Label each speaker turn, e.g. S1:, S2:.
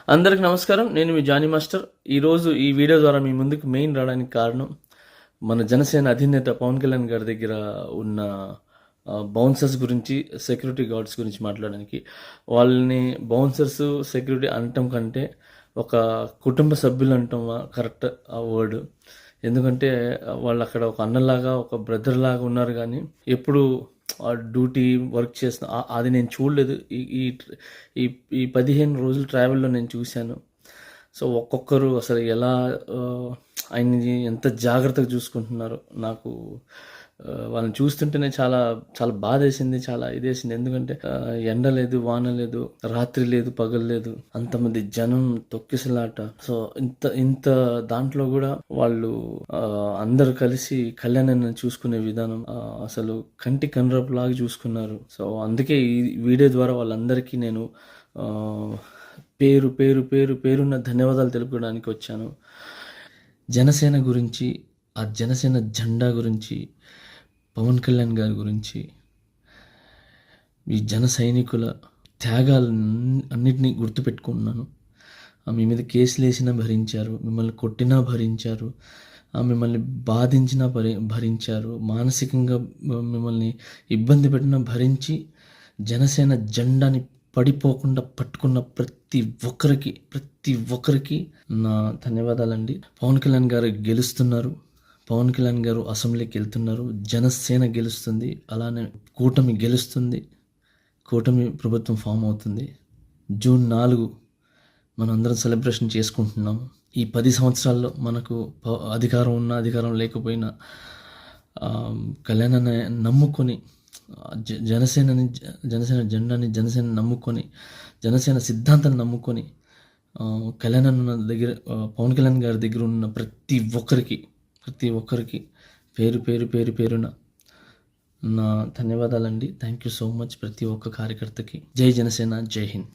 S1: అందరికి నమస్కారం. నేను మీ జానీ మాస్టర్. ఈరోజు ఈ వీడియో ద్వారా మీ ముందుకు మెయిన్ రావడానికి కారణం మన జనసేన అధినేత పవన్ కళ్యాణ్ గారి దగ్గర ఉన్న బౌన్సర్స్ గురించి, సెక్యూరిటీ గార్డ్స్ గురించి మాట్లాడడానికి. వాళ్ళని బౌన్సర్స్, సెక్యూరిటీ అనటం కంటే ఒక కుటుంబ సభ్యులు అంటాం కరెక్ట్ ఆ వర్డ్. ఎందుకంటే వాళ్ళు అక్కడ ఒక అన్నలాగా, ఒక బ్రదర్ లాగా ఉన్నారు. కానీ ఎప్పుడు డ్యూటీ వర్క్ చేసిన అది నేను చూడలేదు. ఈ ఈ ఈ 15 రోజుల ట్రావెల్లో నేను చూశాను. సో ఒక్కొక్కరు అసలు ఎలా ఆయన్ని ఎంత జాగ్రత్తగా చూసుకుంటున్నారో నాకు వాళ్ళని చూస్తుంటేనే చాలా చాలా బాధేసింది, చాలా ఇదేసింది. ఎందుకంటే ఎండ లేదు, వాన లేదు, రాత్రి లేదు, పగలు లేదు, అంతమంది జనం తొక్కిసలాట. సో ఇంత ఇంత దాంట్లో కూడా వాళ్ళు అందరు కలిసి కళ్యాణాన్ని చూసుకునే విధానం అసలు కంటి కనురపు లాగా చూసుకున్నారు. సో అందుకే ఈ వీడియో ద్వారా వాళ్ళందరికీ నేను పేరు పేరు పేరు పేరున్న ధన్యవాదాలు తెలుపుకోవడానికి వచ్చాను. జనసేన గురించి, ఆ జనసేన జెండా గురించి, పవన్ కళ్యాణ్ గారి గురించి, ఈ జన సైనికుల త్యాగాలు అన్నిటినీ గుర్తుపెట్టుకుంటున్నాను. మీ మీద కేసులు వేసినా భరించారు, మిమ్మల్ని కొట్టినా భరించారు, మిమ్మల్ని బాధించినా భరించారు, మానసికంగా మిమ్మల్ని ఇబ్బంది పెట్టినా భరించి జనసేన జెండాని పడిపోకుండా పట్టుకున్న ప్రతి ఒక్కరికి నా ధన్యవాదాలండి. పవన్ కళ్యాణ్ గారు గెలుస్తున్నారు. పవన్ కళ్యాణ్ గారు అసెంబ్లీకి వెళ్తున్నారు. జనసేన గెలుస్తుంది. అలానే కూటమి గెలుస్తుంది. కూటమి ప్రభుత్వం ఫామ్ అవుతుంది. జూన్ 4 మనందరం సెలబ్రేషన్ చేసుకుంటున్నాము. ఈ 10 సంవత్సరాల్లో మనకు అధికారం ఉన్నా, అధికారం లేకపోయినా కళ్యాణాన్ని నమ్ముకొని, జనసేన జెండాని, జనసేన నమ్ముకొని, జనసేన సిద్ధాంతాన్ని నమ్ముకొని పవన్ కళ్యాణ్ గారి దగ్గర ఉన్న ప్రతి ఒక్కరికి పేరున నా ధన్యవాదాలండి. థ్యాంక్ యూ సో మచ్ ప్రతి ఒక్క కార్యకర్తకి. జై జనసేన, జై హింద్.